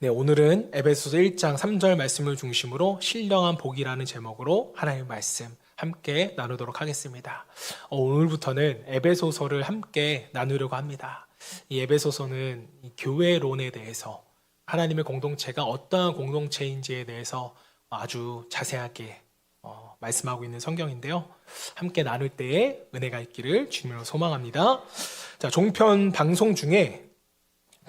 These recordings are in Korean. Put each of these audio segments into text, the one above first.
네, 오늘은 에베소서 1장 3절 말씀을 중심으로 신령한 복이라는 제목으로 하나님의 말씀 함께 나누도록 하겠습니다. 오늘부터는 에베소서를 함께 나누려고 합니다. 이 에베소서는 이 교회론에 대해서 하나님의 공동체가 어떠한 공동체인지에 대해서 아주 자세하게 말씀하고 있는 성경인데요. 함께 나눌 때에 은혜가 있기를 주님으로 소망합니다. 자, 종편 방송 중에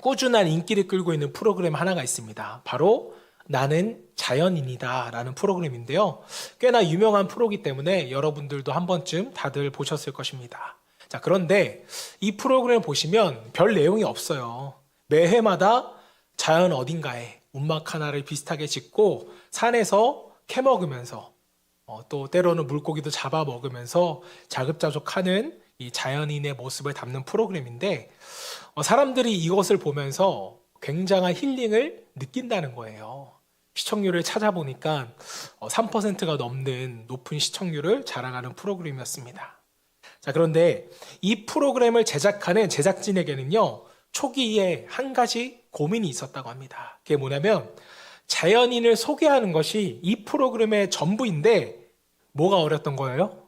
꾸준한 인기를 끌고 있는 프로그램 하나가 있습니다. 바로 나는 자연인이다 라는 프로그램인데요. 꽤나 유명한 프로기 때문에 여러분들도 한 번쯤 다들 보셨을 것입니다. 자, 그런데 이 프로그램을 보시면 별 내용이 없어요. 매해마다 자연 어딘가에 움막 하나를 비슷하게 짓고 산에서 캐먹으면서 또 때로는 물고기도 잡아먹으면서 자급자족하는 이 자연인의 모습을 담는 프로그램인데 사람들이 이것을 보면서 굉장한 힐링을 느낀다는 거예요. 시청률을 찾아보니까 3%가 넘는 높은 시청률을 자랑하는 프로그램이었습니다. 자, 그런데 이 프로그램을 제작하는 제작진에게는요, 초기에 한 가지 고민이 있었다고 합니다. 그게 뭐냐면 자연인을 소개하는 것이 이 프로그램의 전부인데 뭐가 어렸던 거예요?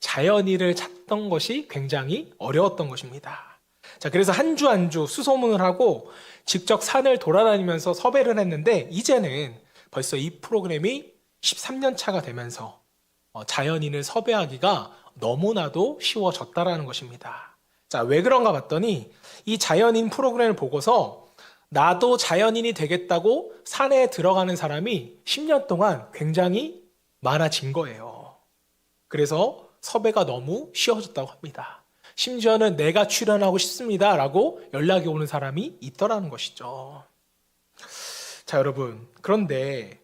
자연인을 찾던 것이 굉장히 어려웠던 것입니다. 자, 그래서 한 주 한 주 수소문을 하고 직접 산을 돌아다니면서 섭외를 했는데 이제는 벌써 이 프로그램이 13년 차가 되면서 자연인을 섭외하기가 너무나도 쉬워졌다라는 것입니다. 자, 왜 그런가 봤더니 이 자연인 프로그램을 보고서 나도 자연인이 되겠다고 산에 들어가는 사람이 10년 동안 굉장히 많아진 거예요. 그래서 섭외가 너무 쉬워졌다고 합니다. 심지어는 내가 출연하고 싶습니다 라고 연락이 오는 사람이 있더라는 것이죠. 자, 여러분, 그런데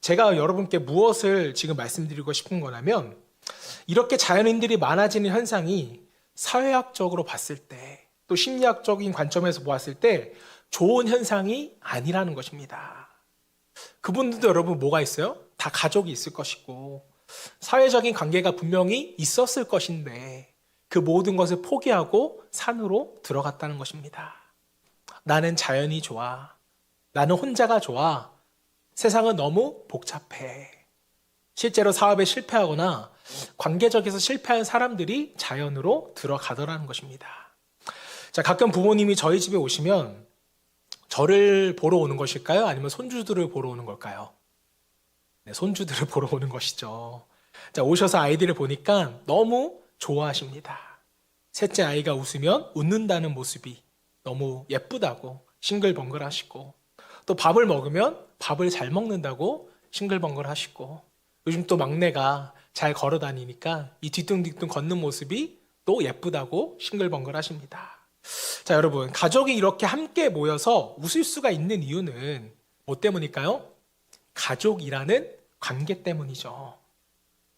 제가 여러분께 무엇을 지금 말씀드리고 싶은 거냐면 이렇게 자연인들이 많아지는 현상이 사회학적으로 봤을 때 또 심리학적인 관점에서 보았을 때 좋은 현상이 아니라는 것입니다. 그분들도 여러분 뭐가 있어요? 다 가족이 있을 것이고 사회적인 관계가 분명히 있었을 것인데 그 모든 것을 포기하고 산으로 들어갔다는 것입니다. 나는 자연이 좋아. 나는 혼자가 좋아. 세상은 너무 복잡해. 실제로 사업에 실패하거나 관계적에서 실패한 사람들이 자연으로 들어가더라는 것입니다. 자, 가끔 부모님이 저희 집에 오시면 저를 보러 오는 것일까요? 아니면 손주들을 보러 오는 걸까요? 네, 손주들을 보러 오는 것이죠. 자, 오셔서 아이들을 보니까 너무 좋아하십니다. 셋째 아이가 웃으면 웃는다는 모습이 너무 예쁘다고 싱글벙글 하시고 또 밥을 먹으면 밥을 잘 먹는다고 싱글벙글 하시고 요즘 또 막내가 잘 걸어 다니니까 이 뒤뚱뒤뚱 걷는 모습이 또 예쁘다고 싱글벙글 하십니다. 자, 여러분, 가족이 이렇게 함께 모여서 웃을 수가 있는 이유는 뭐 때문일까요? 가족이라는 관계 때문이죠.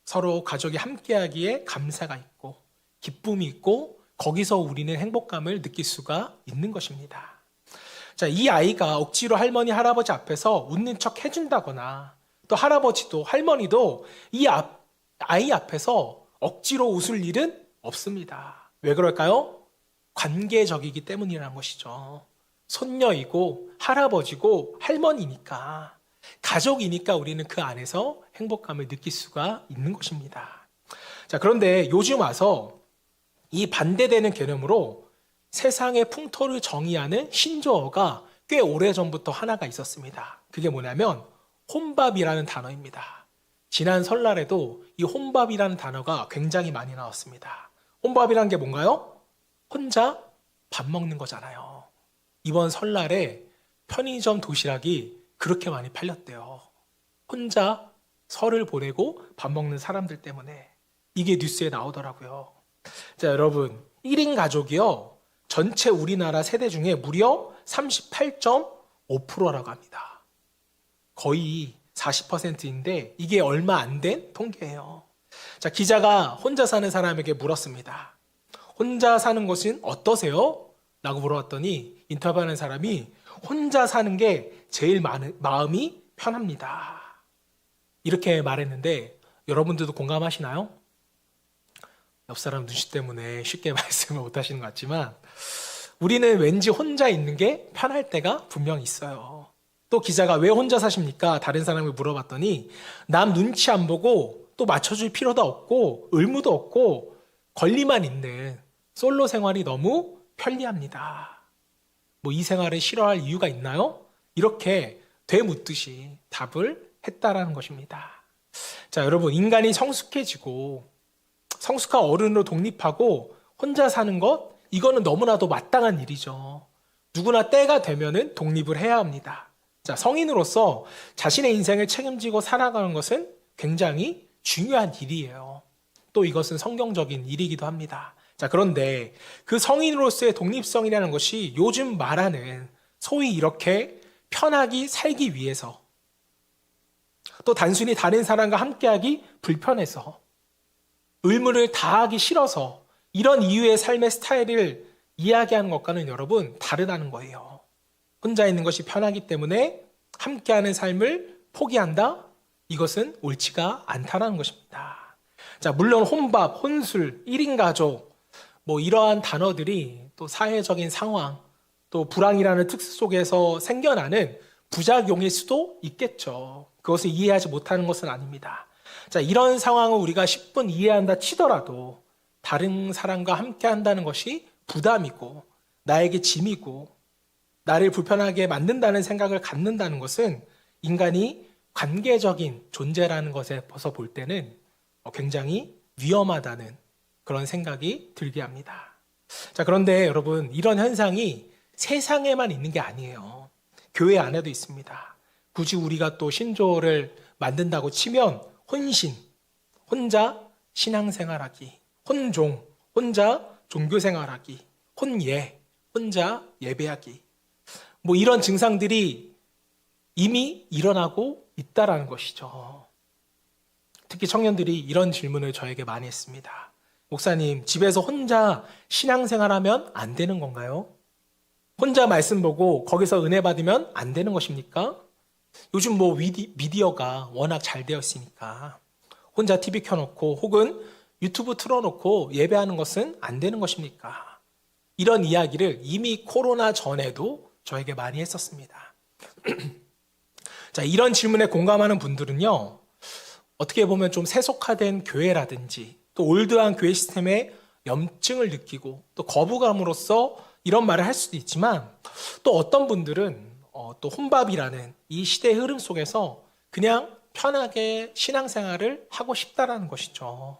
서로 가족이 함께하기에 감사가 있고 기쁨이 있고 거기서 우리는 행복감을 느낄 수가 있는 것입니다. 자, 이 아이가 억지로 할머니, 할아버지 앞에서 웃는 척 해준다거나 또 할아버지도 할머니도 아이 앞에서 억지로 웃을 일은 없습니다. 왜 그럴까요? 관계적이기 때문이라는 것이죠. 손녀이고 할아버지고 할머니니까 가족이니까 우리는 그 안에서 행복감을 느낄 수가 있는 것입니다. 자, 그런데 요즘 와서 이 반대되는 개념으로 세상의 풍토를 정의하는 신조어가 꽤 오래전부터 하나가 있었습니다. 그게 뭐냐면 혼밥이라는 단어입니다. 지난 설날에도 이 혼밥이라는 단어가 굉장히 많이 나왔습니다. 혼밥이라는 게 뭔가요? 혼자 밥 먹는 거잖아요. 이번 설날에 편의점 도시락이 그렇게 많이 팔렸대요. 혼자 설을 보내고 밥 먹는 사람들 때문에 이게 뉴스에 나오더라고요. 자, 여러분, 1인 가족이요, 전체 우리나라 세대 중에 무려 38.5%라고 합니다. 거의 40%인데 이게 얼마 안 된 통계예요. 자, 기자가 혼자 사는 사람에게 물었습니다. 혼자 사는 것은 어떠세요? 라고 물어봤더니 인터뷰하는 사람이 혼자 사는 게 제일 마음이 편합니다. 이렇게 말했는데 여러분들도 공감하시나요? 옆 사람 눈치 때문에 쉽게 말씀을 못 하시는 것 같지만 우리는 왠지 혼자 있는 게 편할 때가 분명히 있어요. 또 기자가 왜 혼자 사십니까? 다른 사람을 물어봤더니 남 눈치 안 보고 또 맞춰줄 필요도 없고 의무도 없고 권리만 있는 솔로 생활이 너무 편리합니다. 뭐 이 생활을 싫어할 이유가 있나요? 이렇게 되묻듯이 답을 했다라는 것입니다. 자, 여러분, 인간이 성숙해지고 성숙한 어른으로 독립하고 혼자 사는 것, 이거는 너무나도 마땅한 일이죠. 누구나 때가 되면은 독립을 해야 합니다. 자, 성인으로서 자신의 인생을 책임지고 살아가는 것은 굉장히 중요한 일이에요. 또 이것은 성경적인 일이기도 합니다. 자, 그런데 그 성인으로서의 독립성이라는 것이 요즘 말하는 소위 이렇게 편하게 살기 위해서, 또 단순히 다른 사람과 함께하기 불편해서, 의무를 다하기 싫어서 이런 이유의 삶의 스타일을 이야기하는 것과는 여러분 다르다는 거예요. 혼자 있는 것이 편하기 때문에 함께하는 삶을 포기한다? 이것은 옳지가 않다는 것입니다. 자, 물론 혼밥, 혼술, 1인 가족, 뭐 이러한 단어들이 또 사회적인 상황, 또 불황이라는 특수 속에서 생겨나는 부작용일 수도 있겠죠. 그것을 이해하지 못하는 것은 아닙니다. 자, 이런 상황을 우리가 10분 이해한다 치더라도 다른 사람과 함께 한다는 것이 부담이고 나에게 짐이고 나를 불편하게 만든다는 생각을 갖는다는 것은 인간이 관계적인 존재라는 것에서 볼 때는 굉장히 위험하다는 그런 생각이 들게 합니다. 자, 그런데 여러분, 이런 현상이 세상에만 있는 게 아니에요. 교회 안에도 있습니다. 굳이 우리가 또 신조어를 만든다고 치면 혼신, 혼자 신앙생활하기, 혼종, 혼자 종교생활하기, 혼예, 혼자 예배하기, 뭐 이런 증상들이 이미 일어나고 있다라는 것이죠. 특히 청년들이 이런 질문을 저에게 많이 했습니다. 목사님, 집에서 혼자 신앙생활하면 안 되는 건가요? 혼자 말씀 보고 거기서 은혜 받으면 안 되는 것입니까? 요즘 뭐 미디어가 워낙 잘 되어 있으니까 혼자 TV 켜놓고 혹은 유튜브 틀어놓고 예배하는 것은 안 되는 것입니까? 이런 이야기를 이미 코로나 전에도 저에게 많이 했었습니다. 자, 이런 질문에 공감하는 분들은요, 어떻게 보면 좀 세속화된 교회라든지 또 올드한 교회 시스템의 염증을 느끼고 또 거부감으로써 이런 말을 할 수도 있지만, 또 어떤 분들은 또 혼밥이라는 이 시대의 흐름 속에서 그냥 편하게 신앙생활을 하고 싶다라는 것이죠.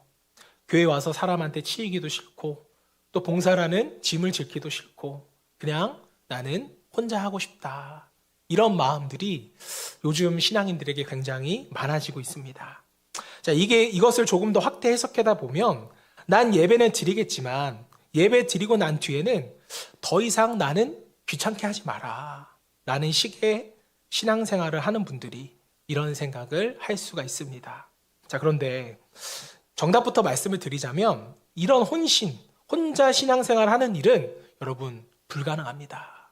교회 와서 사람한테 치이기도 싫고 또 봉사라는 짐을 짓기도 싫고 그냥 나는 혼자 하고 싶다. 이런 마음들이 요즘 신앙인들에게 굉장히 많아지고 있습니다. 자, 이것을 조금 더 확대 해석하다 보면 난 예배는 드리겠지만 예배 드리고 난 뒤에는 더 이상 나는 귀찮게 하지 마라. 라는 식의 신앙생활을 하는 분들이 이런 생각을 할 수가 있습니다. 자, 그런데 정답부터 말씀을 드리자면 이런 혼신, 혼자 신앙생활 하는 일은 여러분 불가능합니다.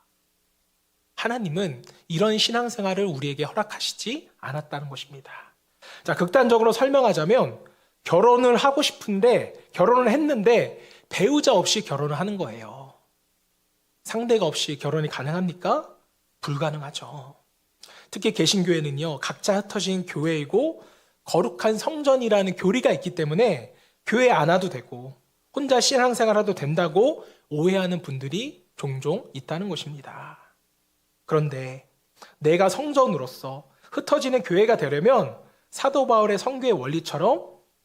하나님은 이런 신앙생활을 우리에게 허락하시지 않았다는 것입니다. 자, 극단적으로 설명하자면 결혼을 하고 싶은데 결혼을 했는데 배우자 없이 결혼을 하는 거예요. 상대가 없이 결혼이 가능합니까? 불가능하죠. 특히 개신교회는요, 각자 흩어진 교회이고 거룩한 성전이라는 교리가 있기 때문에 교회 안 와도 되고 혼자 신앙생활해도 된다고 오해하는 분들이 종종 있다는 것입니다. 그런데 내가 성전으로서 흩어지는 교회가 되려면 사도 바울의 선교의 원리처럼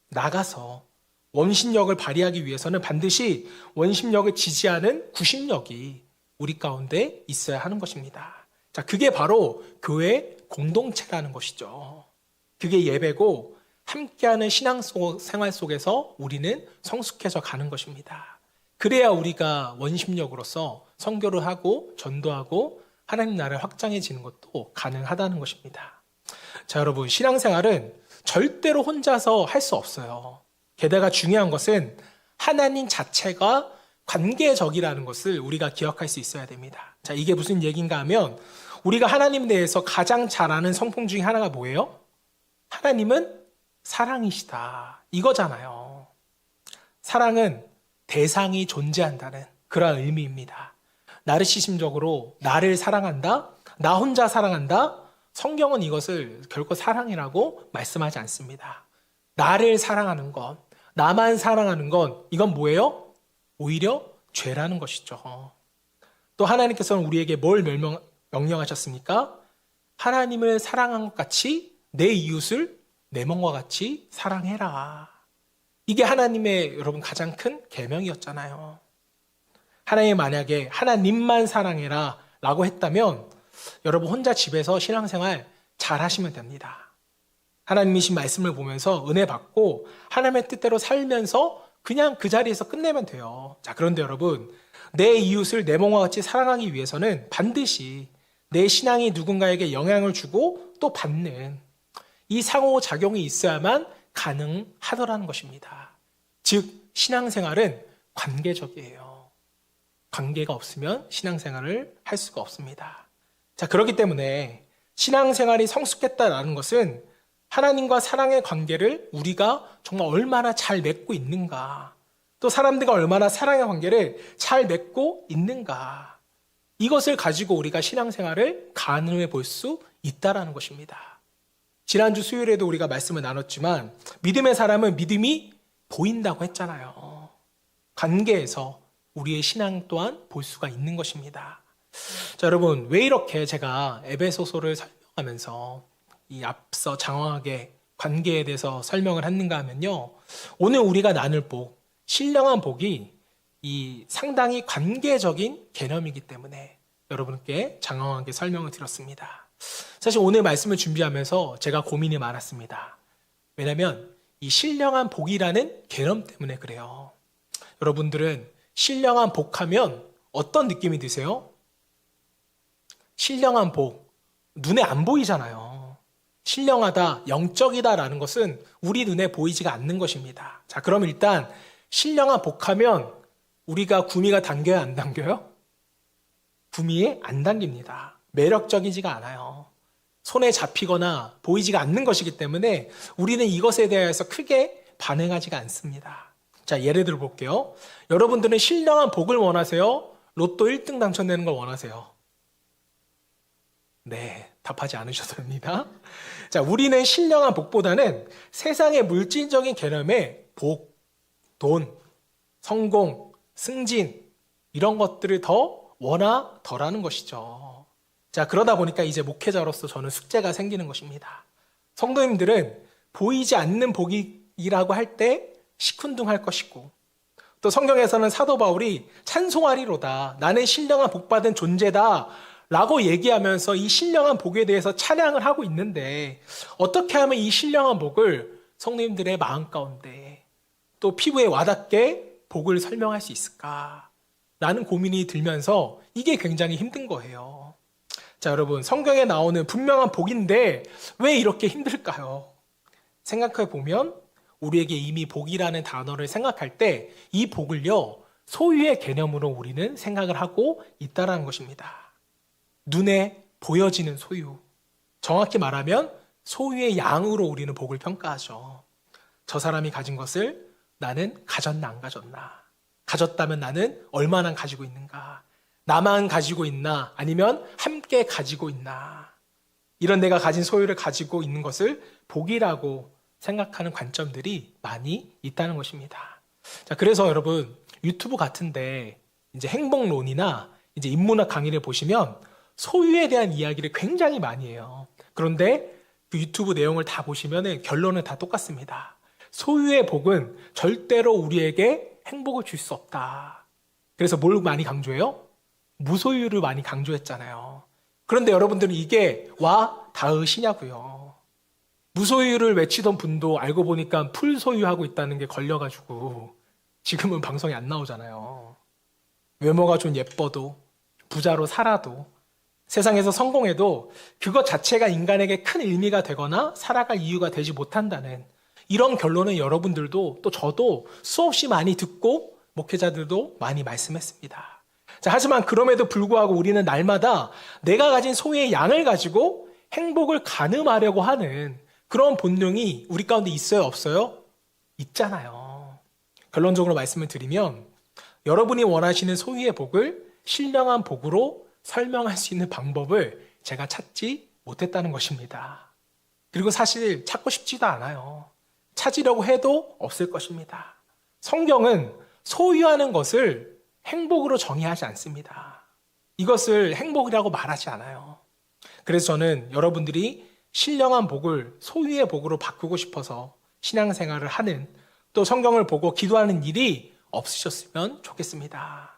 나가서 원심력을 발휘하기 위해서는 반드시 원심력을 지지하는 구심력이 우리 가운데 있어야 하는 것입니다. 자, 그게 바로 교회 공동체라는 것이죠. 그게 예배고 함께하는 신앙생활 속에서 우리는 성숙해져 가는 것입니다. 그래야 우리가 원심력으로서 선교를 하고 전도하고 하나님 나라를 확장해지는 것도 가능하다는 것입니다. 자, 여러분, 신앙생활은 절대로 혼자서 할 수 없어요. 게다가 중요한 것은 하나님 자체가 관계적이라는 것을 우리가 기억할 수 있어야 됩니다. 자, 이게 무슨 얘기인가 하면 우리가 하나님에 대해서 가장 잘 아는 성품 중에 하나가 뭐예요? 하나님은 사랑이시다. 이거잖아요. 사랑은 대상이 존재한다는 그런 의미입니다. 나르시심적으로 나를 사랑한다? 나 혼자 사랑한다? 성경은 이것을 결코 사랑이라고 말씀하지 않습니다. 나를 사랑하는 것, 나만 사랑하는 건 이건 뭐예요? 오히려 죄라는 것이죠. 또 하나님께서는 우리에게 뭘 명령하셨습니까? 하나님을 사랑한 것 같이 내 이웃을 내 몸과 같이 사랑해라. 이게 하나님의 여러분 가장 큰 계명이었잖아요. 하나님이 만약에 하나님만 사랑해라 라고 했다면 여러분 혼자 집에서 신앙생활 잘 하시면 됩니다. 하나님이신 말씀을 보면서 은혜 받고 하나님의 뜻대로 살면서 그냥 그 자리에서 끝내면 돼요. 자, 그런데 여러분, 내 이웃을 내 몸과 같이 사랑하기 위해서는 반드시 내 신앙이 누군가에게 영향을 주고 또 받는 이 상호작용이 있어야만 가능하더라는 것입니다. 즉, 신앙생활은 관계적이에요. 관계가 없으면 신앙생활을 할 수가 없습니다. 자, 그렇기 때문에 신앙생활이 성숙했다라는 것은 하나님과 사랑의 관계를 우리가 정말 얼마나 잘 맺고 있는가, 또 사람들과 얼마나 사랑의 관계를 잘 맺고 있는가, 이것을 가지고 우리가 신앙생활을 가늠해 볼 수 있다라는 것입니다. 지난주 수요일에도 우리가 말씀을 나눴지만 믿음의 사람은 믿음이 보인다고 했잖아요. 관계에서 우리의 신앙 또한 볼 수가 있는 것입니다. 자, 여러분, 왜 이렇게 제가 에베소서를 설명하면서 이 앞서 장황하게 관계에 대해서 설명을 했는가 하면요, 오늘 우리가 나눌 복, 신령한 복이 이 상당히 관계적인 개념이기 때문에 여러분께 장황하게 설명을 드렸습니다. 사실 오늘 말씀을 준비하면서 제가 고민이 많았습니다. 왜냐하면 이 신령한 복이라는 개념 때문에 그래요. 여러분들은 신령한 복하면 어떤 느낌이 드세요? 신령한 복, 눈에 안 보이잖아요. 신령하다, 영적이다라는 것은 우리 눈에 보이지가 않는 것입니다. 자, 그럼 일단 신령한 복하면 우리가 구미가 당겨요, 안 당겨요? 구미에 안 당깁니다. 매력적이지가 않아요. 손에 잡히거나 보이지가 않는 것이기 때문에 우리는 이것에 대해서 크게 반응하지가 않습니다. 자, 예를 들어 볼게요. 여러분들은 신령한 복을 원하세요? 로또 1등 당첨되는 걸 원하세요? 네, 답하지 않으셔도 됩니다. 자, 우리는 신령한 복보다는 세상의 물질적인 개념의 복, 돈, 성공, 승진, 이런 것들을 더 원하더라는 것이죠. 자, 그러다 보니까 이제 목회자로서 저는 숙제가 생기는 것입니다. 성도님들은 보이지 않는 복이라고 할 때 시큰둥할 것이고, 또 성경에서는 사도 바울이 찬송하리로다, 나는 신령한 복받은 존재다 라고 얘기하면서 이 신령한 복에 대해서 찬양을 하고 있는데, 어떻게 하면 이 신령한 복을 성도님들의 마음 가운데 또 피부에 와닿게 복을 설명할 수 있을까 라는 고민이 들면서 이게 굉장히 힘든 거예요. 자, 여러분, 성경에 나오는 분명한 복인데 왜 이렇게 힘들까요? 생각해 보면 우리에게 이미 복이라는 단어를 생각할 때 이 복을요, 소유의 개념으로 우리는 생각을 하고 있다는 것입니다. 눈에 보여지는 소유, 정확히 말하면 소유의 양으로 우리는 복을 평가하죠. 저 사람이 가진 것을 나는 가졌나 안 가졌나, 가졌다면 나는 얼마나 가지고 있는가, 나만 가지고 있나 아니면 함께 가지고 있나, 이런 내가 가진 소유를 가지고 있는 것을 복이라고 생각하는 관점들이 많이 있다는 것입니다. 자, 그래서 여러분, 유튜브 같은데 이제 행복론이나 이제 인문학 강의를 보시면 소유에 대한 이야기를 굉장히 많이 해요. 그런데 그 유튜브 내용을 다 보시면 결론은 다 똑같습니다. 소유의 복은 절대로 우리에게 행복을 줄 수 없다. 그래서 뭘 많이 강조해요? 무소유를 많이 강조했잖아요. 그런데 여러분들은 이게 와 닿으시냐고요. 무소유를 외치던 분도 알고 보니까 풀소유하고 있다는 게 걸려가지고 지금은 방송에 안 나오잖아요. 외모가 좀 예뻐도, 부자로 살아도, 세상에서 성공해도 그것 자체가 인간에게 큰 의미가 되거나 살아갈 이유가 되지 못한다는 이런 결론은 여러분들도 또 저도 수없이 많이 듣고 목회자들도 많이 말씀했습니다. 자, 하지만 그럼에도 불구하고 우리는 날마다 내가 가진 소유의 양을 가지고 행복을 가늠하려고 하는 그런 본능이 우리 가운데 있어요, 없어요? 있잖아요. 결론적으로 말씀을 드리면 여러분이 원하시는 소유의 복을 신령한 복으로 설명할 수 있는 방법을 제가 찾지 못했다는 것입니다. 그리고 사실 찾고 싶지도 않아요. 찾으려고 해도 없을 것입니다. 성경은 소유하는 것을 행복으로 정의하지 않습니다. 이것을 행복이라고 말하지 않아요. 그래서 저는 여러분들이 신령한 복을 소유의 복으로 바꾸고 싶어서 신앙생활을 하는, 또 성경을 보고 기도하는 일이 없으셨으면 좋겠습니다.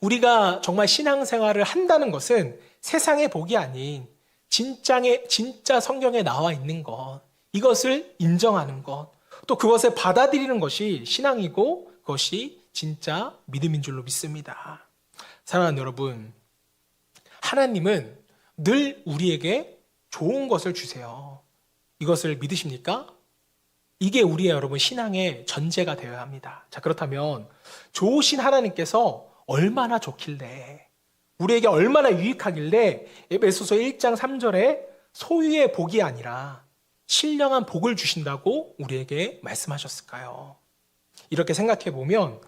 우리가 정말 신앙생활을 한다는 것은 세상의 복이 아닌 진짜 성경에 나와 있는 것, 이것을 인정하는 것, 또 그것을 받아들이는 것이 신앙이고 그것이 진짜 믿음인 줄로 믿습니다. 사랑하는 여러분, 하나님은 늘 우리에게 좋은 것을 주세요. 이것을 믿으십니까? 이게 우리의 여러분 신앙의 전제가 되어야 합니다. 자, 그렇다면 좋으신 하나님께서 얼마나 좋길래, 우리에게 얼마나 유익하길래 에베소서 1장 3절에 소유의 복이 아니라 신령한 복을 주신다고 우리에게 말씀하셨을까요? 이렇게 생각해 보면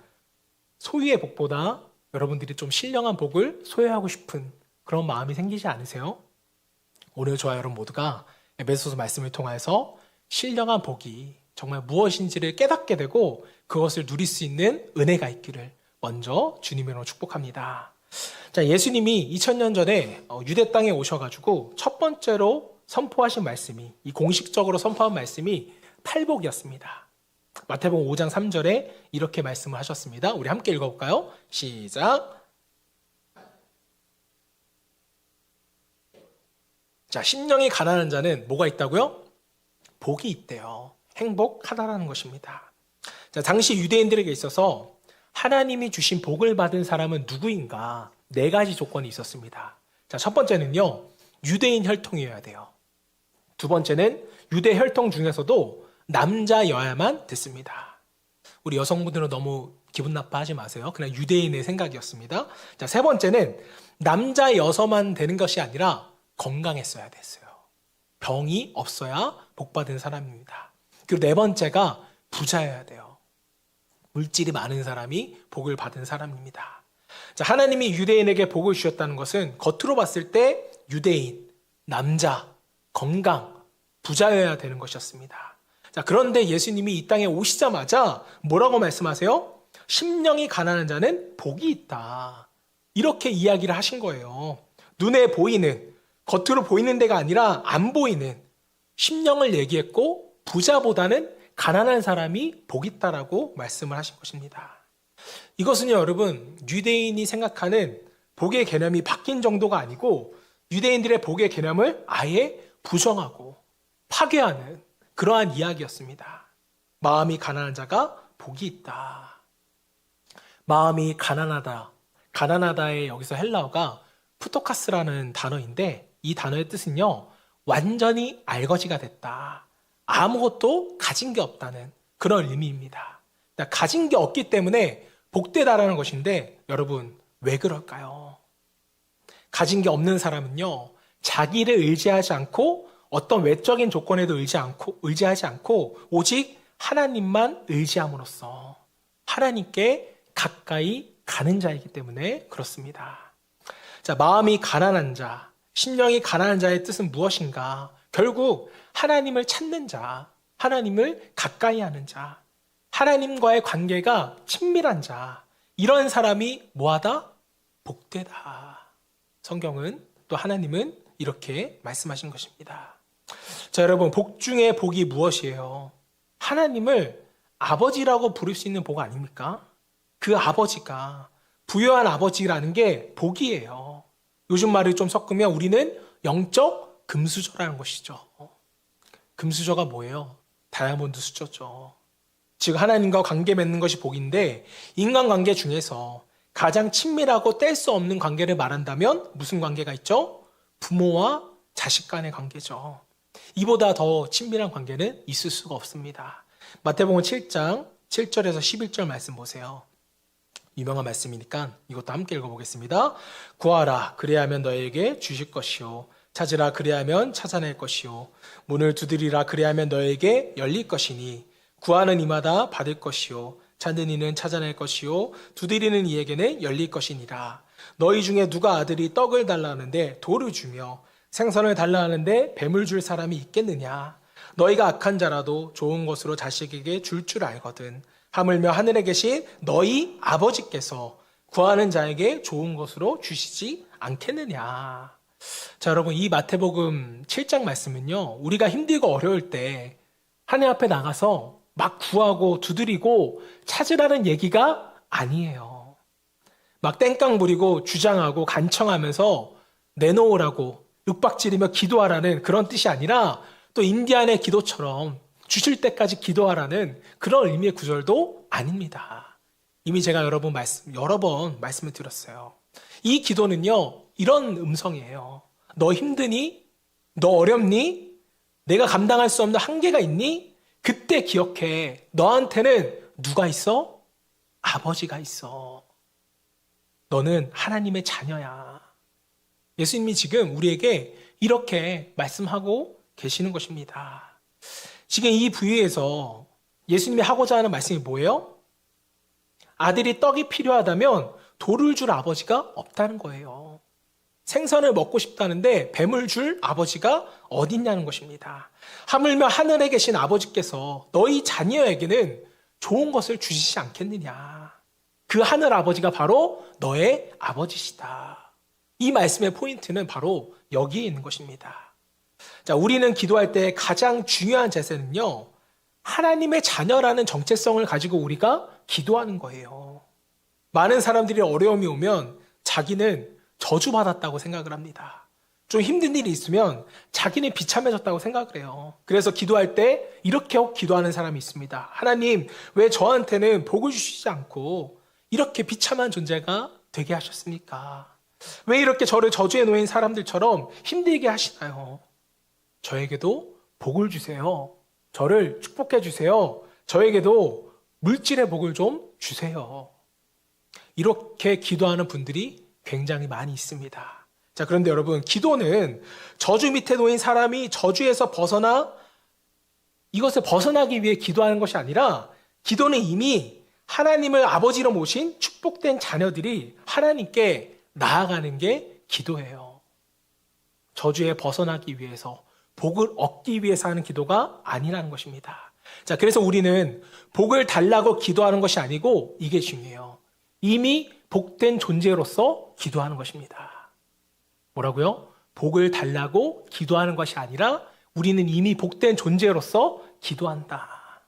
소유의 복보다 여러분들이 좀 신령한 복을 소유하고 싶은 그런 마음이 생기지 않으세요? 오늘 저와 여러분 모두가 에베소서 말씀을 통해서 신령한 복이 정말 무엇인지를 깨닫게 되고 그것을 누릴 수 있는 은혜가 있기를 먼저 주님으로 축복합니다. 자, 예수님이 2000년 전에 유대 땅에 오셔가지고 첫 번째로 선포하신 말씀이, 이 공식적으로 선포한 말씀이 팔복이었습니다. 마태복음 5장 3절에 이렇게 말씀을 하셨습니다. 우리 함께 읽어볼까요? 시작. 자, 심령이 가난한 자는 뭐가 있다고요? 복이 있대요. 행복하다라는 것입니다. 자, 당시 유대인들에게 있어서 하나님이 주신 복을 받은 사람은 누구인가? 4가지 조건이 있었습니다. 자, 첫 번째는요, 유대인 혈통이어야 돼요. 두 번째는 유대 혈통 중에서도 남자여야만 됐습니다. 우리 여성분들은 너무 기분 나빠하지 마세요. 그냥 유대인의 생각이었습니다. 자, 세 번째는 남자여서만 되는 것이 아니라 건강했어야 됐어요. 병이 없어야 복받은 사람입니다. 그리고 네 번째가 부자여야 돼요. 물질이 많은 사람이 복을 받은 사람입니다. 자, 하나님이 유대인에게 복을 주셨다는 것은 겉으로 봤을 때 유대인, 남자, 건강, 부자여야 되는 것이었습니다. 자, 그런데 예수님이 이 땅에 오시자마자 뭐라고 말씀하세요? 심령이 가난한 자는 복이 있다. 이렇게 이야기를 하신 거예요. 눈에 보이는, 겉으로 보이는 데가 아니라 안 보이는 심령을 얘기했고, 부자보다는 가난한 사람이 복 있다라고 말씀을 하신 것입니다. 이것은요, 여러분, 유대인이 생각하는 복의 개념이 바뀐 정도가 아니고 유대인들의 복의 개념을 아예 부정하고 파괴하는 그러한 이야기였습니다. 마음이 가난한 자가 복이 있다. 마음이 가난하다. 가난하다의 여기서 헬라어가 푸토카스라는 단어인데, 이 단어의 뜻은요, 완전히 알거지가 됐다. 아무것도 가진 게 없다는 그런 의미입니다. 가진 게 없기 때문에 복되다라는 것인데, 여러분, 왜 그럴까요? 가진 게 없는 사람은요, 자기를 의지하지 않고 어떤 외적인 조건에도 의지하지 않고 오직 하나님만 의지함으로써 하나님께 가까이 가는 자이기 때문에 그렇습니다. 자, 마음이 가난한 자, 심령이 가난한 자의 뜻은 무엇인가? 결국 하나님을 찾는 자, 하나님을 가까이 하는 자, 하나님과의 관계가 친밀한 자, 이런 사람이 뭐하다? 복되다. 성경은, 또 하나님은 이렇게 말씀하신 것입니다. 자, 여러분, 복 중에 복이 무엇이에요? 하나님을 아버지라고 부를 수 있는 복 아닙니까? 그 아버지가, 부유한 아버지라는 게 복이에요. 요즘 말을 좀 섞으면 우리는 영적 금수저라는 것이죠. 금수저가 뭐예요? 다이아몬드 수저죠. 즉 하나님과 관계 맺는 것이 복인데, 인간관계 중에서 가장 친밀하고 뗄 수 없는 관계를 말한다면 무슨 관계가 있죠? 부모와 자식 간의 관계죠. 이보다 더 친밀한 관계는 있을 수가 없습니다. 마태복음 7장 7절에서 11절 말씀 보세요. 유명한 말씀이니까 이것도 함께 읽어보겠습니다. 구하라, 그리하면 너에게 주실 것이요. 찾으라, 그리하면 찾아낼 것이요. 문을 두드리라, 그리하면 너에게 열릴 것이니, 구하는 이마다 받을 것이요. 찾는 이는 찾아낼 것이요. 두드리는 이에게는 열릴 것이니라. 너희 중에 누가 아들이 떡을 달라는데 돌을 주며 생선을 달라 하는데 뱀을 줄 사람이 있겠느냐? 너희가 악한 자라도 좋은 것으로 자식에게 줄 줄 알거든. 하물며 하늘에 계신 너희 아버지께서 구하는 자에게 좋은 것으로 주시지 않겠느냐? 자, 여러분, 이 마태복음 7장 말씀은요, 우리가 힘들고 어려울 때 하나님 앞에 나가서 막 구하고 두드리고 찾으라는 얘기가 아니에요. 막 땡깡 부리고 주장하고 간청하면서 내놓으라고 윽박지르며 기도하라는 그런 뜻이 아니라 또 인디안의 기도처럼 주실 때까지 기도하라는 그런 의미의 구절도 아닙니다. 이미 제가 여러 번 말씀을 드렸어요. 이 기도는요, 이런 음성이에요. 너 힘드니? 너 어렵니? 내가 감당할 수 없는 한계가 있니? 그때 기억해. 너한테는 누가 있어? 아버지가 있어. 너는 하나님의 자녀야. 예수님이 지금 우리에게 이렇게 말씀하고 계시는 것입니다. 지금 이 부위에서 예수님이 하고자 하는 말씀이 뭐예요? 아들이 떡이 필요하다면 돌을 줄 아버지가 없다는 거예요. 생선을 먹고 싶다는데 뱀을 줄 아버지가 어딨냐는 것입니다. 하물며 하늘에 계신 아버지께서 너희 자녀에게는 좋은 것을 주시지 않겠느냐. 그 하늘 아버지가 바로 너의 아버지시다. 이 말씀의 포인트는 바로 여기에 있는 것입니다. 자, 우리는 기도할 때 가장 중요한 자세는요, 하나님의 자녀라는 정체성을 가지고 우리가 기도하는 거예요. 많은 사람들이 어려움이 오면 자기는 저주받았다고 생각을 합니다. 좀 힘든 일이 있으면 자기는 비참해졌다고 생각을 해요. 그래서 기도할 때 이렇게 기도하는 사람이 있습니다. 하나님, 왜 저한테는 복을 주시지 않고 이렇게 비참한 존재가 되게 하셨습니까? 왜 이렇게 저를 저주에 놓인 사람들처럼 힘들게 하시나요? 저에게도 복을 주세요. 저를 축복해 주세요. 저에게도 물질의 복을 좀 주세요. 이렇게 기도하는 분들이 굉장히 많이 있습니다. 자, 그런데 여러분, 기도는 저주 밑에 놓인 사람이 저주에서 이것을 벗어나기 위해 기도하는 것이 아니라 기도는 이미 하나님을 아버지로 모신 축복된 자녀들이 하나님께 나아가는 게 기도예요. 저주에 벗어나기 위해서, 복을 얻기 위해서 하는 기도가 아니라는 것입니다. 자, 그래서 우리는 복을 달라고 기도하는 것이 아니고 이게 중요해요. 이미 복된 존재로서 기도하는 것입니다. 뭐라고요? 복을 달라고 기도하는 것이 아니라 우리는 이미 복된 존재로서 기도한다.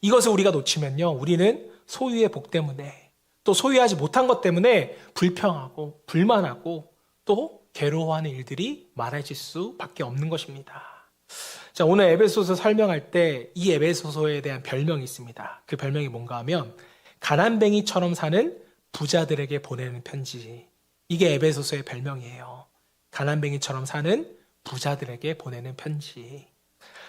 이것을 우리가 놓치면요, 우리는 소유의 복 때문에, 또 소유하지 못한 것 때문에 불평하고 불만하고 또 괴로워하는 일들이 많아질 수밖에 없는 것입니다. 자, 오늘 에베소서 설명할 때 이 에베소서에 대한 별명이 있습니다. 그 별명이 뭔가 하면 가난뱅이처럼 사는 부자들에게 보내는 편지. 이게 에베소서의 별명이에요. 가난뱅이처럼 사는 부자들에게 보내는 편지.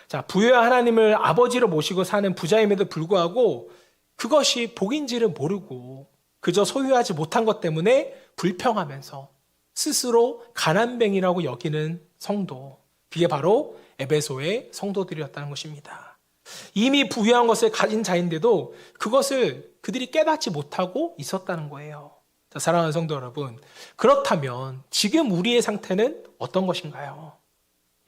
자, 부유한 하나님을 아버지로 모시고 사는 부자임에도 불구하고 그것이 복인지를 모르고 그저 소유하지 못한 것 때문에 불평하면서 스스로 가난뱅이라고 여기는 성도. 그게 바로 에베소의 성도들이었다는 것입니다. 이미 부유한 것을 가진 자인데도 그것을 그들이 깨닫지 못하고 있었다는 거예요. 자, 사랑하는 성도 여러분, 그렇다면 지금 우리의 상태는 어떤 것인가요?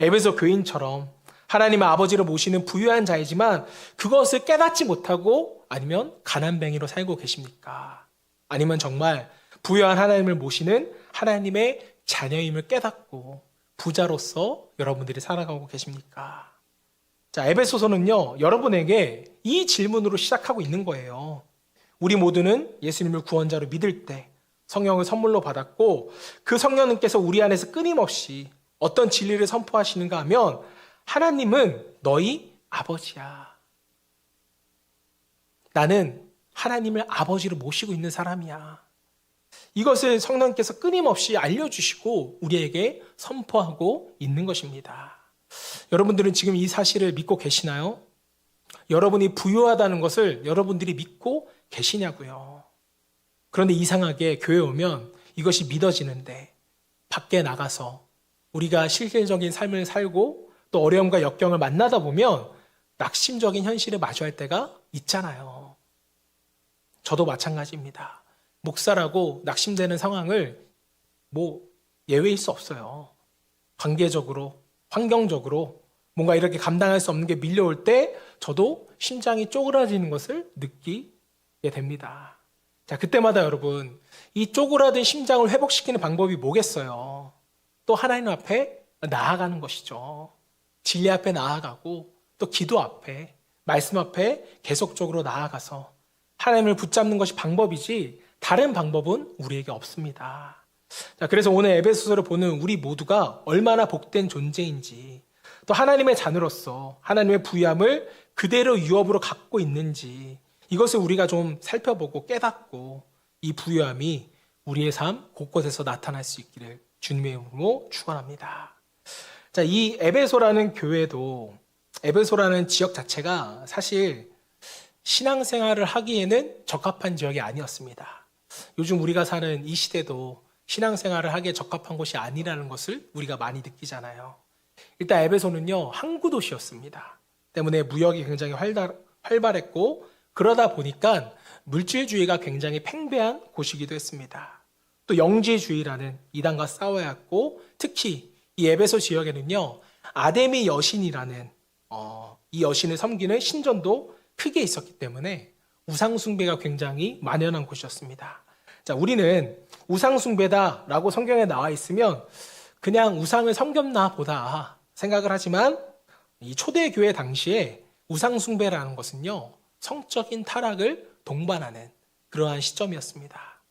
에베소 교인처럼 하나님의 아버지로 모시는 부유한 자이지만 그것을 깨닫지 못하고 아니면 가난뱅이로 살고 계십니까? 아니면 정말 부유한 하나님을 모시는 하나님의 자녀임을 깨닫고 부자로서 여러분들이 살아가고 계십니까? 자, 에베소서는요, 여러분에게 이 질문으로 시작하고 있는 거예요. 우리 모두는 예수님을 구원자로 믿을 때 성령을 선물로 받았고 그 성령님께서 우리 안에서 끊임없이 어떤 진리를 선포하시는가 하면 하나님은 너희 아버지야. 나는 하나님을 아버지로 모시고 있는 사람이야. 이것을 성령께서 끊임없이 알려주시고 우리에게 선포하고 있는 것입니다. 여러분들은 지금 이 사실을 믿고 계시나요? 여러분이 부유하다는 것을 여러분들이 믿고 계시냐고요. 그런데 이상하게 교회 오면 이것이 믿어지는데 밖에 나가서 우리가 실질적인 삶을 살고 또 어려움과 역경을 만나다 보면 낙심적인 현실에 마주할 때가 있잖아요. 저도 마찬가지입니다. 목사라고 낙심되는 상황을 예외일 수 없어요. 관계적으로, 환경적으로 뭔가 이렇게 감당할 수 없는 게 밀려올 때 저도 심장이 쪼그라지는 것을 느끼게 됩니다. 자, 그때마다 여러분, 이 쪼그라든 심장을 회복시키는 방법이 뭐겠어요? 또 하나님 앞에 나아가는 것이죠. 진리 앞에 나아가고 또 기도 앞에, 말씀 앞에 계속적으로 나아가서 하나님을 붙잡는 것이 방법이지 다른 방법은 우리에게 없습니다. 자, 그래서 오늘 에베소서를 보는 우리 모두가 얼마나 복된 존재인지, 또 하나님의 자녀로서 하나님의 부유함을 그대로 유업으로 갖고 있는지, 이것을 우리가 좀 살펴보고 깨닫고 이 부유함이 우리의 삶 곳곳에서 나타날 수 있기를 주님의 이름으로 축원합니다. 자, 이 에베소라는 교회도, 에베소라는 지역 자체가 사실 신앙생활을 하기에는 적합한 지역이 아니었습니다. 요즘 우리가 사는 이 시대도 신앙생활을 하기에 적합한 곳이 아니라는 것을 우리가 많이 느끼잖아요. 일단 에베소는요, 항구 도시였습니다. 때문에 무역이 굉장히 활발했고, 그러다 보니까 물질주의가 굉장히 팽배한 곳이기도 했습니다. 또 영지주의라는 이단과 싸워야 했고, 특히 이 에베소 지역에는요, 아데미 여신이라는 이 여신을 섬기는 신전도 크게 있었기 때문에 우상숭배가 굉장히 만연한 곳이었습니다. 자, 우리는 우상숭배다라고 성경에 나와 있으면 그냥 우상을 섬겼나 보다 생각을 하지만, 이 초대교회 당시에 우상숭배라는 것은요, 성적인 타락을 동반하는 그러한 시점이었습니다.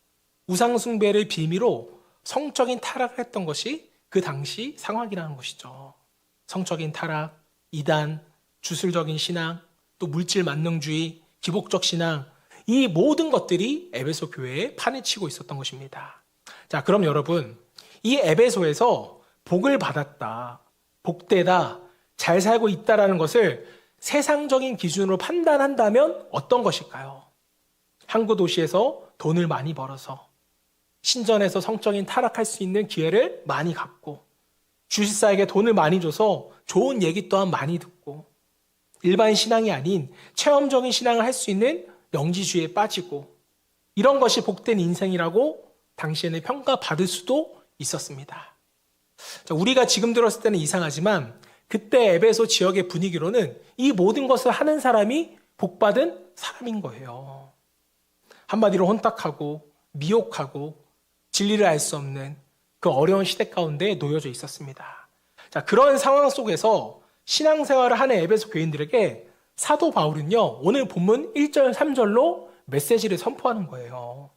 우상숭배를 빌미로 성적인 타락을 했던 것이 그 당시 상황이라는 것이죠. 성적인 타락, 이단, 주술적인 신앙, 또 물질 만능주의, 기복적 신앙, 이 모든 것들이 에베소 교회에 판을 치고 있었던 것입니다. 자, 그럼 여러분, 이 에베소에서 복을 받았다, 복되다, 잘 살고 있다라는 것을 세상적인 기준으로 판단한다면 어떤 것일까요? 항구 도시에서 돈을 많이 벌어서, 신전에서 성적인 타락할 수 있는 기회를 많이 갖고, 주식사에게 돈을 많이 줘서 좋은 얘기 또한 많이 듣고, 일반 신앙이 아닌 체험적인 신앙을 할 수 있는 영지주의에 빠지고, 이런 것이 복된 인생이라고 당시에는 평가받을 수도 있었습니다. 자, 우리가 지금 들었을 때는 이상하지만 그때 에베소 지역의 분위기로는 이 모든 것을 하는 사람이 복받은 사람인 거예요. 한마디로 혼탁하고 미혹하고 진리를 알 수 없는 그 어려운 시대 가운데 놓여져 있었습니다. 자, 그런 상황 속에서 신앙생활을 하는 에베소 교인들에게 사도 바울은요, 오늘 본문 1절 3절로 메시지를 선포하는 거예요.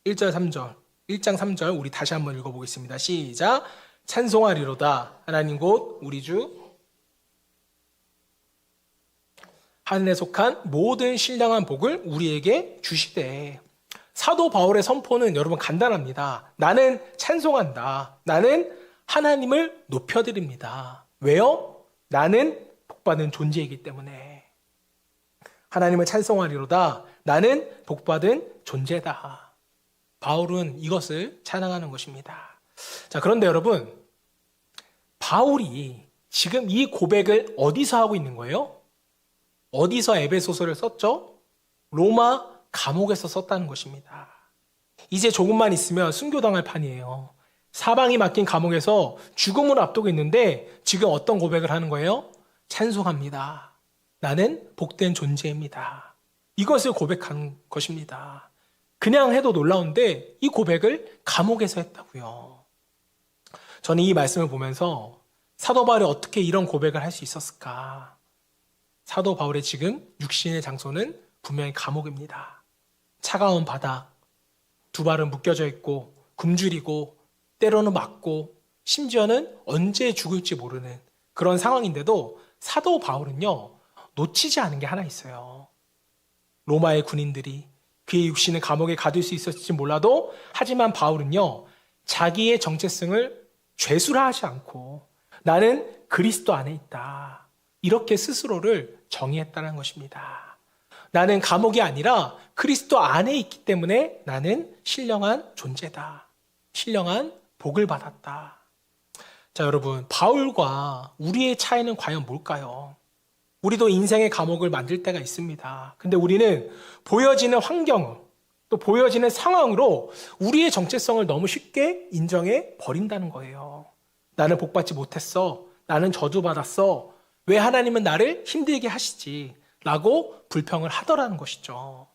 1절 3절, 1장 3절 우리 다시 한번 읽어보겠습니다. 시작. 찬송하리로다 하나님 곧 우리 주 하늘에 속한 모든 신령한 복을 우리에게 주시되. 사도 바울의 선포는 여러분 간단합니다. 나는 찬송한다. 나는 하나님을 높여드립니다. 왜요? 나는 복받은 존재이기 때문에. 하나님을 찬송하리로다. 나는 복받은 존재다. 바울은 이것을 찬양하는 것입니다. 자, 그런데 여러분, 바울이 지금 이 고백을 어디서 하고 있는 거예요? 어디서 에베소서를 썼죠? 로마 감옥에서 썼다는 것입니다. 이제 조금만 있으면 순교당할 판이에요. 사방이 막힌 감옥에서 죽음을 앞두고 있는데 지금 어떤 고백을 하는 거예요? 찬송합니다. 나는 복된 존재입니다. 이것을 고백한 것입니다. 그냥 해도 놀라운데 이 고백을 감옥에서 했다고요. 저는 이 말씀을 보면서 사도 바울이 어떻게 이런 고백을 할 수 있었을까? 사도 바울의 지금 육신의 장소는 분명히 감옥입니다. 차가운 바닥, 두 발은 묶여져 있고 굶주리고 때로는 맞고 심지어는 언제 죽을지 모르는 그런 상황인데도 사도 바울은요, 놓치지 않은 게 하나 있어요. 로마의 군인들이 그의 육신을 감옥에 가둘 수 있었을지 몰라도, 하지만 바울은요, 자기의 정체성을 죄수화하지 않고 나는 그리스도 안에 있다, 이렇게 스스로를 정의했다는 것입니다. 나는 감옥이 아니라 그리스도 안에 있기 때문에 나는 신령한 존재다. 신령한 복을 받았다. 자, 여러분, 바울과 우리의 차이는 과연 뭘까요? 우리도 인생의 감옥을 만들 때가 있습니다. 근데 우리는 보여지는 환경, 또 보여지는 상황으로 우리의 정체성을 너무 쉽게 인정해 버린다는 거예요. 나는 복받지 못했어. 나는 저주받았어. 왜 하나님은 나를 힘들게 하시지? 라고 불평을 하더라는 것이죠.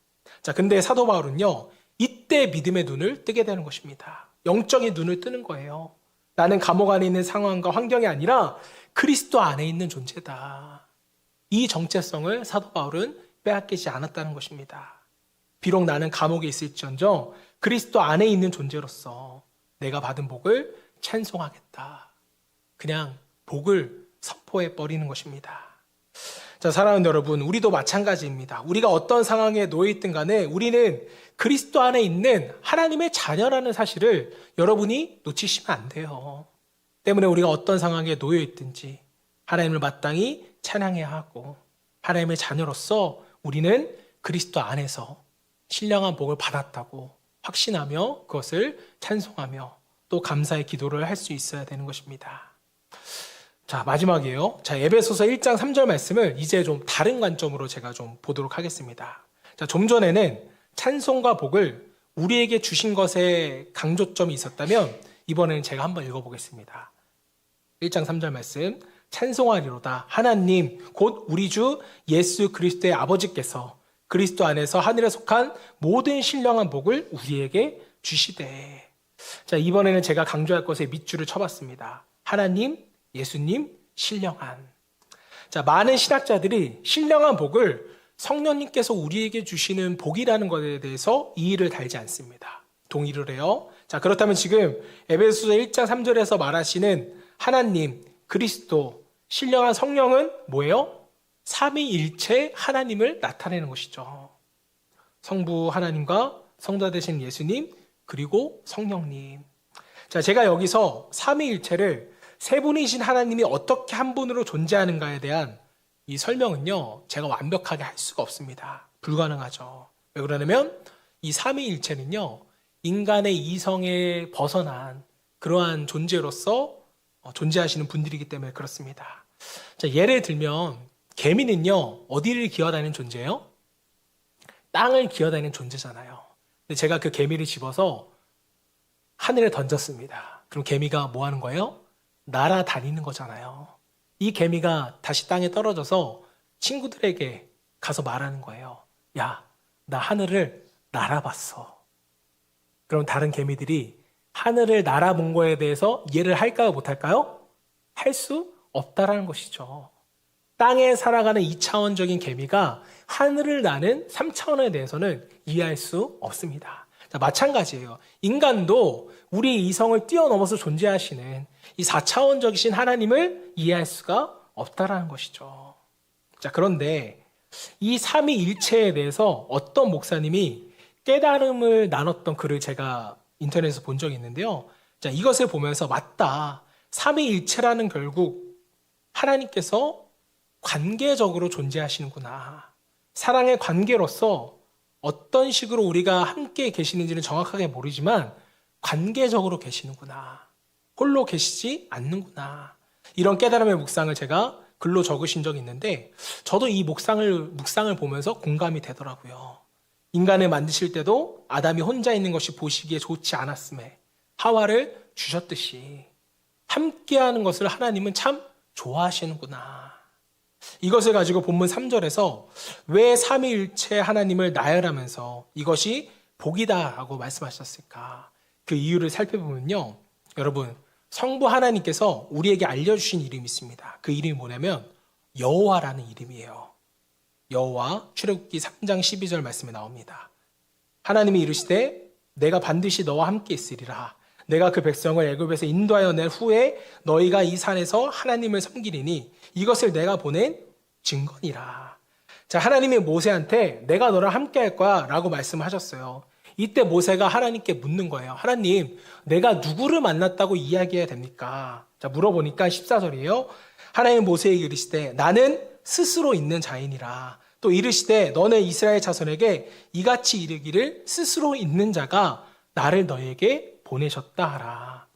자, 근데 사도 바울은요, 이때 믿음의 눈을 뜨게 되는 것입니다. 영적인 눈을 뜨는 거예요. 나는 감옥 안에 있는 상황과 환경이 아니라 그리스도 안에 있는 존재다. 이 정체성을 사도 바울은 빼앗기지 않았다는 것입니다. 비록 나는 감옥에 있을지언정 그리스도 안에 있는 존재로서 내가 받은 복을 찬송하겠다. 그냥 복을 선포해 버리는 것입니다. 자, 사랑하는 여러분, 우리도 마찬가지입니다. 우리가 어떤 상황에 놓여 있든 간에 우리는 그리스도 안에 있는 하나님의 자녀라는 사실을 여러분이 놓치시면 안 돼요. 때문에 우리가 어떤 상황에 놓여 있든지 하나님을 마땅히 찬양해야 하고, 하나님의 자녀로서 우리는 그리스도 안에서 신령한 복을 받았다고 확신하며 그것을 찬송하며 또 감사의 기도를 할 수 있어야 되는 것입니다. 자, 마지막이에요. 자, 에베소서 1장 3절 말씀을 이제 좀 다른 관점으로 제가 좀 보도록 하겠습니다. 자, 좀 전에는 찬송과 복을 우리에게 주신 것에 강조점이 있었다면 이번에는 제가 한번 읽어보겠습니다. 1장 3절 말씀, 찬송하리로다 하나님 곧 우리 주 예수 그리스도의 아버지께서 그리스도 안에서 하늘에 속한 모든 신령한 복을 우리에게 주시되. 자, 이번에는 제가 강조할 것에 밑줄을 쳐봤습니다. 하나님, 예수님, 신령한. 자, 많은 신학자들이 신령한 복을 성령님께서 우리에게 주시는 복이라는 것에 대해서 이의를 달지 않습니다. 동의를 해요. 자, 그렇다면 지금 에베소서 1장 3절에서 말하시는 하나님, 그리스도, 신령한 성령은 뭐예요? 삼위일체 하나님을 나타내는 것이죠. 성부 하나님과 성자 되신 예수님, 그리고 성령님. 자, 제가 여기서 삼위일체를 세 분이신 하나님이 어떻게 한 분으로 존재하는가에 대한 이 설명은요, 제가 완벽하게 할 수가 없습니다. 불가능하죠. 왜 그러냐면 이 삼위일체는요, 인간의 이성에 벗어난 그러한 존재로서 존재하시는 분들이기 때문에 그렇습니다. 자, 예를 들면 개미는요, 어디를 기어다니는 존재예요? 땅을 기어다니는 존재잖아요. 근데 제가 그 개미를 집어서 하늘에 던졌습니다. 그럼 개미가 뭐 하는 거예요? 날아다니는 거잖아요. 이 개미가 다시 땅에 떨어져서 친구들에게 가서 말하는 거예요. 야, 나 하늘을 날아봤어. 그럼 다른 개미들이 하늘을 날아본 거에 대해서 이해를 할까요? 못할까요? 할 수 없다라는 것이죠. 땅에 살아가는 2차원적인 개미가 하늘을 나는 3차원에 대해서는 이해할 수 없습니다. 자, 마찬가지예요. 인간도 우리 이성을 뛰어넘어서 존재하시는 이 4차원적이신 하나님을 이해할 수가 없다라는 것이죠. 자, 그런데 이 삼위일체에 대해서 어떤 목사님이 깨달음을 나눴던 글을 제가 인터넷에서 본 적이 있는데요. 자, 이것을 보면서 맞다. 삼위일체라는 결국 하나님께서 관계적으로 존재하시는구나. 사랑의 관계로서 어떤 식으로 우리가 함께 계시는지는 정확하게 모르지만 관계적으로 계시는구나. 홀로 계시지 않는구나. 이런 깨달음의 묵상을 제가 글로 적으신 적이 있는데 저도 이 묵상을 보면서 공감이 되더라고요. 인간을 만드실 때도 아담이 혼자 있는 것이 보시기에 좋지 않았음에 하와를 주셨듯이 함께하는 것을 하나님은 참 좋아하시는구나. 이것을 가지고 본문 3절에서 왜 삼위일체 하나님을 나열하면서 이것이 복이다라고 말씀하셨을까? 그 이유를 살펴보면요. 여러분, 성부 하나님께서 우리에게 알려주신 이름이 있습니다. 그 이름이 뭐냐면 여호와라는 이름이에요. 여호와, 출애굽기 3장 12절 말씀에 나옵니다. 하나님이 이르시되 내가 반드시 너와 함께 있으리라. 내가 그 백성을 애굽에서 인도하여 낸 후에 너희가 이 산에서 하나님을 섬기리니 이것을 내가 보낸 증거니라. 자, 하나님이 모세한테 내가 너랑 함께 할 거야 라고 말씀하셨어요. 이때 모세가 하나님께 묻는 거예요. 하나님, 내가 누구를 만났다고 이야기해야 됩니까? 자, 물어보니까 14절이에요. 하나님 모세에게 이르시되 나는 스스로 있는 자이니라. 또 이르시되 너네 이스라엘 자손에게 이같이 이르기를 스스로 있는 자가 나를 너에게 보내셨다 하라.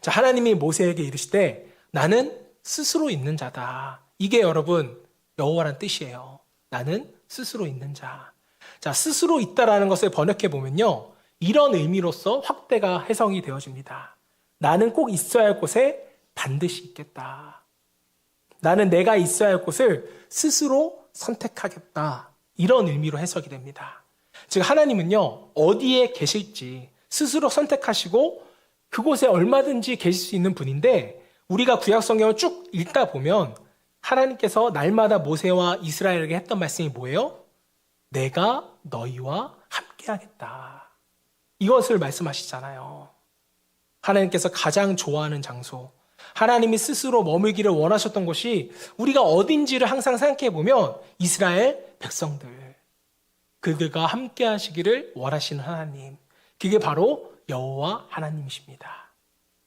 자, 하나님이 모세에게 이르시되 나는 스스로 있는 자다. 이게 여러분 여호와란 뜻이에요. 나는 스스로 있는 자. 자, 스스로 있다라는 것을 번역해 보면요, 이런 의미로서 확대가 해석이 되어집니다. 나는 꼭 있어야 할 곳에 반드시 있겠다. 나는 내가 있어야 할 곳을 스스로 선택하겠다. 이런 의미로 해석이 됩니다. 즉 하나님은요, 어디에 계실지 스스로 선택하시고 그곳에 얼마든지 계실 수 있는 분인데, 우리가 구약 성경을 쭉 읽다 보면 하나님께서 날마다 모세와 이스라엘에게 했던 말씀이 뭐예요? 내가 너희와 함께하겠다. 이것을 말씀하시잖아요. 하나님께서 가장 좋아하는 장소, 하나님이 스스로 머물기를 원하셨던 곳이 우리가 어딘지를 항상 생각해 보면 이스라엘 백성들, 그들과 함께 하시기를 원하시는 하나님, 그게 바로 여호와 하나님이십니다.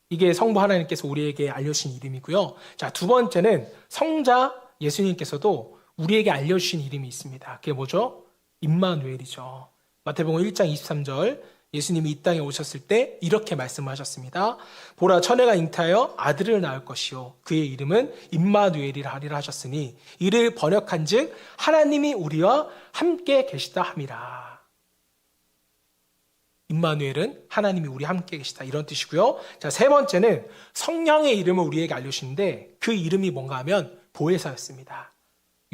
이게 성부 하나님께서 우리에게 알려주신 이름이고요. 자, 두 번째는 성자 예수님께서도 우리에게 알려주신 이름이 있습니다. 그게 뭐죠? 임마누엘이죠. 마태복음 1장 23절, 예수님이 이 땅에 오셨을 때 이렇게 말씀하셨습니다. 보라, 처녀가 잉태하여 아들을 낳을 것이요 그의 이름은 임마누엘이라 하리라 하셨으니 이를 번역한즉 하나님이 우리와 함께 계시다 함이라. 임마누엘은 하나님이 우리 함께 계시다, 이런 뜻이고요. 자, 세 번째는 성령의 이름을 우리에게 알려주시는데 그 이름이 뭔가 하면 보혜사였습니다.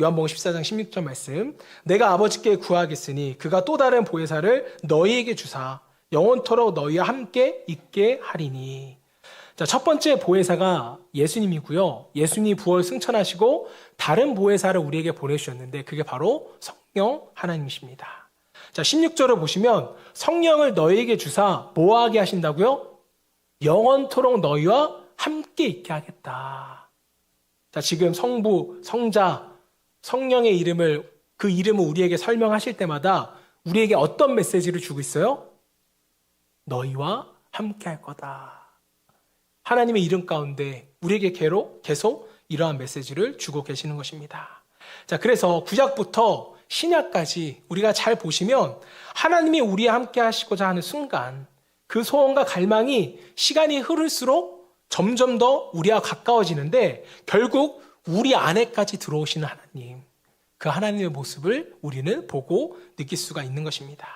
요한복음 14장 16절 말씀, 내가 아버지께 구하겠으니 그가 또 다른 보혜사를 너희에게 주사 영원토록 너희와 함께 있게 하리니. 자, 첫 번째 보혜사가 예수님이고요. 예수님이 부활 승천하시고 다른 보혜사를 우리에게 보내주셨는데 그게 바로 성령 하나님이십니다. 자, 16절을 보시면 성령을 너희에게 주사 뭐하게 하신다고요? 영원토록 너희와 함께 있게 하겠다. 자, 지금 성부, 성자, 성령의 이름을, 그 이름을 우리에게 설명하실 때마다 우리에게 어떤 메시지를 주고 있어요? 너희와 함께 할 거다. 하나님의 이름 가운데 우리에게 계속 이러한 메시지를 주고 계시는 것입니다. 자, 그래서 구약부터 신약까지 우리가 잘 보시면 하나님이 우리와 함께 하시고자 하는 순간 그 소원과 갈망이 시간이 흐를수록 점점 더 우리와 가까워지는데 결국 우리 안에까지 들어오시는 하나님, 그 하나님의 모습을 우리는 보고 느낄 수가 있는 것입니다.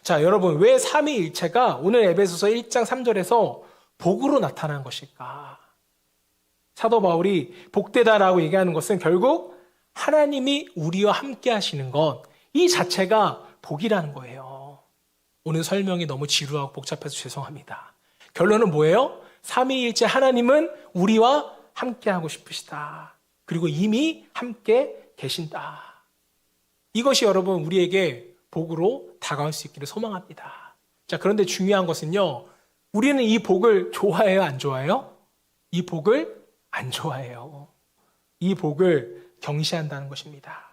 자, 여러분, 왜 삼위일체가 오늘 에베소서 1장 3절에서 복으로 나타난 것일까? 사도 바울이 복되다라고 얘기하는 것은 결국 하나님이 우리와 함께 하시는 것, 이 자체가 복이라는 거예요. 오늘 설명이 너무 지루하고 복잡해서 죄송합니다. 결론은 뭐예요? 삼위일체 하나님은 우리와 함께 하고 싶으시다. 그리고 이미 함께 계신다. 이것이 여러분 우리에게 복으로 다가올 수 있기를 소망합니다. 자, 그런데 중요한 것은요, 우리는 이 복을 좋아해요, 안 좋아해요? 이 복을 안 좋아해요. 이 복을 경시한다는 것입니다.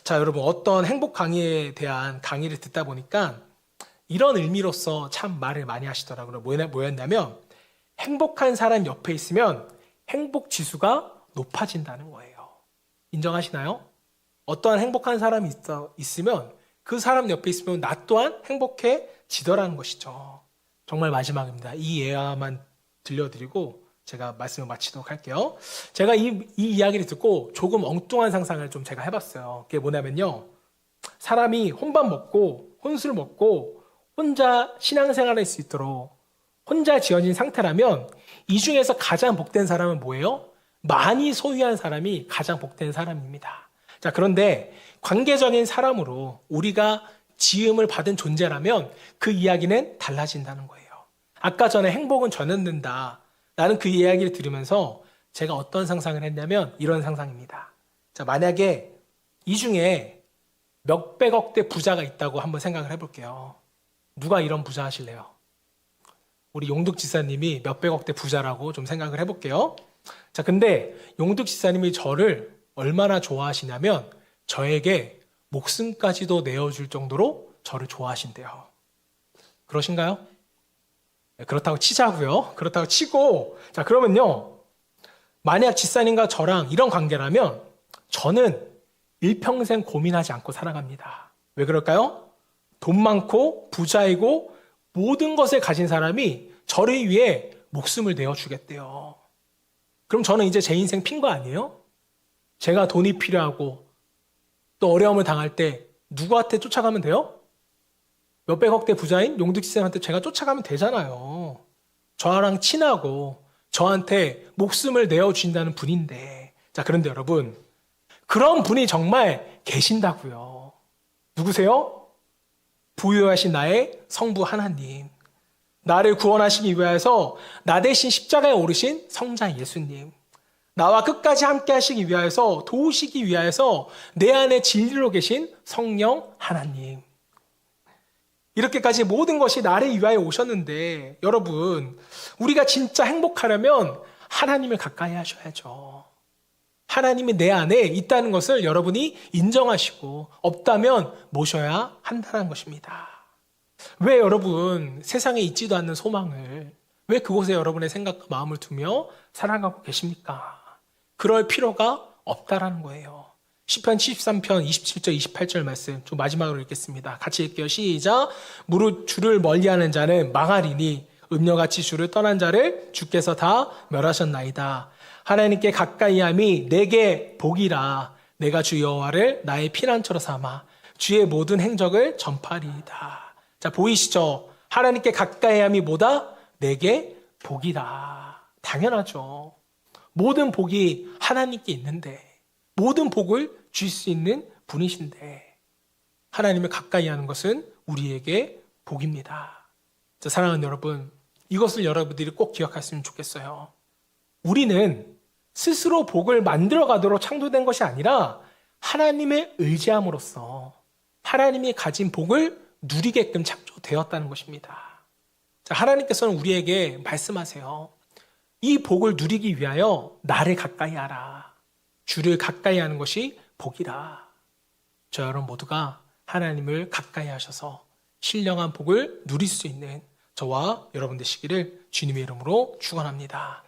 자, 여러분, 어떤 행복 강의에 대한 강의를 듣다 보니까 이런 의미로서 참 말을 많이 하시더라고요. 뭐였냐면 행복한 사람 옆에 있으면 행복 지수가 높아진다는 거예요. 인정하시나요? 어떠한 행복한 사람이 있으면 그 사람 옆에 있으면 나 또한 행복해지더라는 것이죠. 정말 마지막입니다. 이 예화만 들려드리고 제가 말씀을 마치도록 할게요. 제가 이 이야기를 듣고 조금 엉뚱한 상상을 좀 제가 해봤어요. 그게 뭐냐면요, 사람이 혼밥 먹고 혼술 먹고 혼자 신앙생활을 할 수 있도록 혼자 지어진 상태라면 이 중에서 가장 복된 사람은 뭐예요? 많이 소유한 사람이 가장 복된 사람입니다. 자, 그런데 관계적인 사람으로 우리가 지음을 받은 존재라면 그 이야기는 달라진다는 거예요. 아까 전에 행복은 전염된다. 나는 그 이야기를 들으면서 제가 어떤 상상을 했냐면 이런 상상입니다. 자, 만약에 이 중에 몇백억 대 부자가 있다고 한번 생각을 해볼게요. 누가 이런 부자 하실래요? 우리 용득 지사님이 몇백억 대 부자라고 좀 생각을 해볼게요. 자, 근데 용득 지사님이 저를 얼마나 좋아하시냐면 저에게 목숨까지도 내어줄 정도로 저를 좋아하신대요. 그러신가요? 네, 그렇다고 치자고요. 그렇다고 치고, 자, 그러면요, 만약 지사님과 저랑 이런 관계라면 저는 일평생 고민하지 않고 살아갑니다. 왜 그럴까요? 돈 많고 부자이고 모든 것을 가진 사람이 저를 위해 목숨을 내어주겠대요. 그럼 저는 이제 제 인생 핀 거 아니에요? 제가 돈이 필요하고 또 어려움을 당할 때 누구한테 쫓아가면 돼요? 몇백억 대 부자인 용득 지사님한테 제가 쫓아가면 되잖아요. 저랑 친하고 저한테 목숨을 내어주신다는 분인데, 자, 그런데 여러분, 그런 분이 정말 계신다고요. 누구세요? 부유하신 나의 성부 하나님. 나를 구원하시기 위하여서 나 대신 십자가에 오르신 성자 예수님. 나와 끝까지 함께 하시기 위하여서, 도우시기 위하여서 내 안에 진리로 계신 성령 하나님. 이렇게까지 모든 것이 나를 위하여 오셨는데, 여러분, 우리가 진짜 행복하려면 하나님을 가까이 하셔야죠. 하나님이 내 안에 있다는 것을 여러분이 인정하시고, 없다면 모셔야 한다는 것입니다. 왜 여러분 세상에 있지도 않는 소망을, 왜 그곳에 여러분의 생각과 마음을 두며 살아가고 계십니까? 그럴 필요가 없다라는 거예요. 시편 73편 27절 28절 말씀 좀 마지막으로 읽겠습니다. 같이 읽게요. 시작. 무릇 주를 멀리하는 자는 망하리니 음녀같이 주를 떠난 자를 주께서 다 멸하셨나이다. 하나님께 가까이함이 내게 복이라. 내가 주 여호와를 나의 피난처로 삼아 주의 모든 행적을 전파리이다. 자, 보이시죠? 하나님께 가까이함이 뭐다? 내게 복이다. 당연하죠. 모든 복이 하나님께 있는데, 모든 복을 줄 수 있는 분이신데, 하나님을 가까이 하는 것은 우리에게 복입니다. 자, 사랑하는 여러분, 이것을 여러분들이 꼭 기억하시면 좋겠어요. 우리는 스스로 복을 만들어 가도록 창조된 것이 아니라 하나님을 의지함으로써 하나님이 가진 복을 누리게끔 창조되었다는 것입니다. 자, 하나님께서는 우리에게 말씀하세요. 이 복을 누리기 위하여 나를 가까이 하라. 주를 가까이 하는 것이 복이라. 저 여러분 모두가 하나님을 가까이 하셔서 신령한 복을 누릴 수 있는 저와 여러분 되시기를 주님의 이름으로 축원합니다.